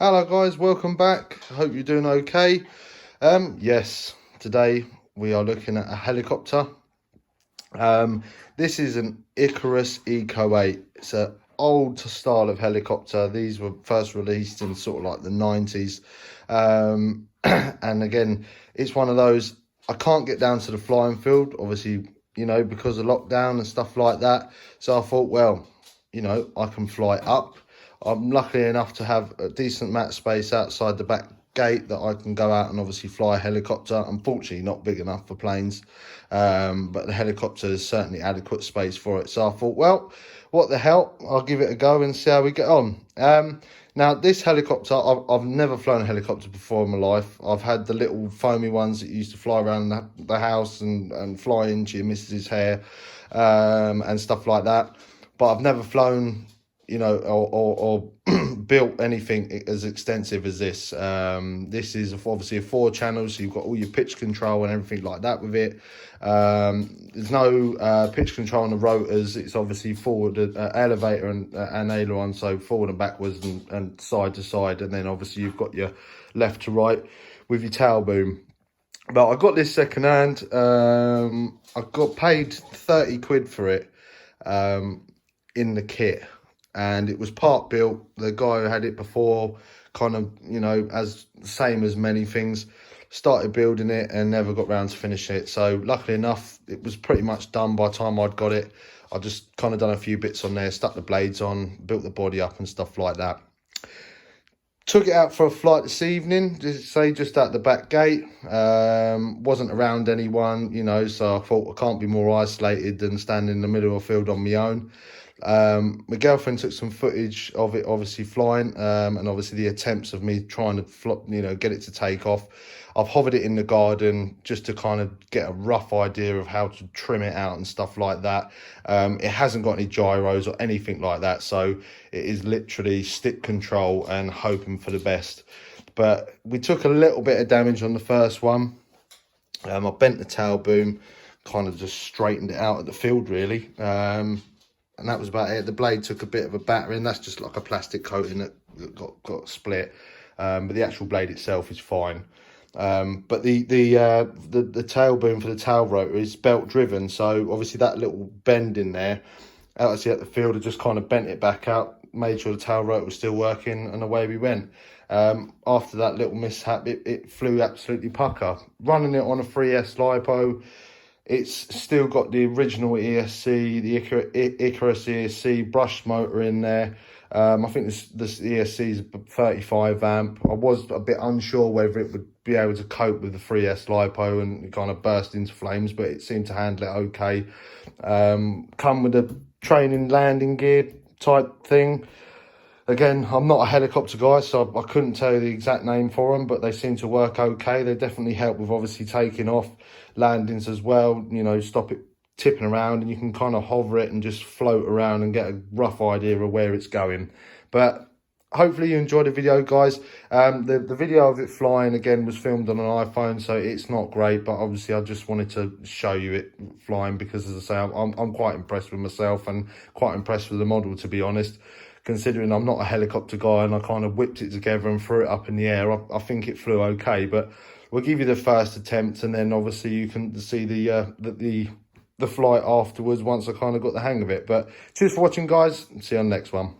Hello guys, welcome back. I hope you're doing okay. Yes, today we are looking at a helicopter. This is an Icarus Eco 8. It's an old style of helicopter. These were first released in sort of like the 90s. And again, it's one of those, I can't get down to the flying field, obviously, because of lockdown and stuff like that. So I thought, well, I can fly up. I'm lucky enough to have a decent mat space outside the back gate that I can go out and obviously fly a helicopter. Unfortunately, not big enough for planes, but the helicopter is certainly adequate space for it. So I thought, well, what the hell? I'll give it a go and see how we get on. Now, this helicopter, I've never flown a helicopter before in my life. I've had the little foamy ones that used to fly around the house and fly into your missus's hair and stuff like that. But I've never flown, or built anything as extensive as this. This is obviously a 4 channel, so you've got all your pitch control and everything like that with it. There's no pitch control on the rotors. It's obviously forward elevator and aileron, so forward and backwards and side to side, and then obviously you've got your left to right with your tail boom. But I got this second hand. I got paid 30 quid for it in the kit, and it was part built. The guy who had it before, kind of, as same as many things, started building it and never got round to finishing it. So luckily enough, it was pretty much done by the time I'd got it. I just kind of done a few bits on there, stuck the blades on, built the body up and stuff like that. Took it out for a flight this evening, just out the back gate. Wasn't around anyone, so I thought I can't be more isolated than standing in the middle of a field on my own. My girlfriend took some footage of it obviously flying, and obviously the attempts of me trying to get it to take off. I've hovered it in the garden just to kind of get a rough idea of how to trim it out and stuff like that. It hasn't got any gyros or anything like that, so it is literally stick control and hoping for the best. But we took a little bit of damage on the first one. I bent the tail boom, kind of just straightened it out at the field really. And that was about it. The blade took a bit of a battering. That's just like a plastic coating that got split. But the actual blade itself is fine. But the tail boom for the tail rotor is belt driven. So obviously that little bend in there, obviously at the field, I just kind of bent it back out, made sure the tail rotor was still working, and away we went. After that little mishap, it flew absolutely pucker. Running it on a 3S LiPo, it's still got the original ESC, the Icarus ESC brushed motor in there. I think this ESC is 35 amp. I was a bit unsure whether it would be able to cope with the 3S LiPo and kind of burst into flames, but it seemed to handle it okay. Come with a training landing gear type thing. Again, I'm not a helicopter guy, so I couldn't tell you the exact name for them, but they seem to work okay. They definitely help with obviously taking off, landings as well, stop it tipping around, and you can kind of hover it and just float around and get a rough idea of where it's going. But hopefully you enjoyed the video, guys. The video of it flying, again, was filmed on an iPhone, so it's not great, but obviously I just wanted to show you it flying because, as I say, I'm quite impressed with myself and quite impressed with the model, to be honest. Considering I'm not a helicopter guy and I kind of whipped it together and threw it up in the air, I think it flew okay. But we'll give you the first attempt, and then obviously you can see the flight afterwards once I kind of got the hang of it. But cheers for watching, guys. See you on the next one.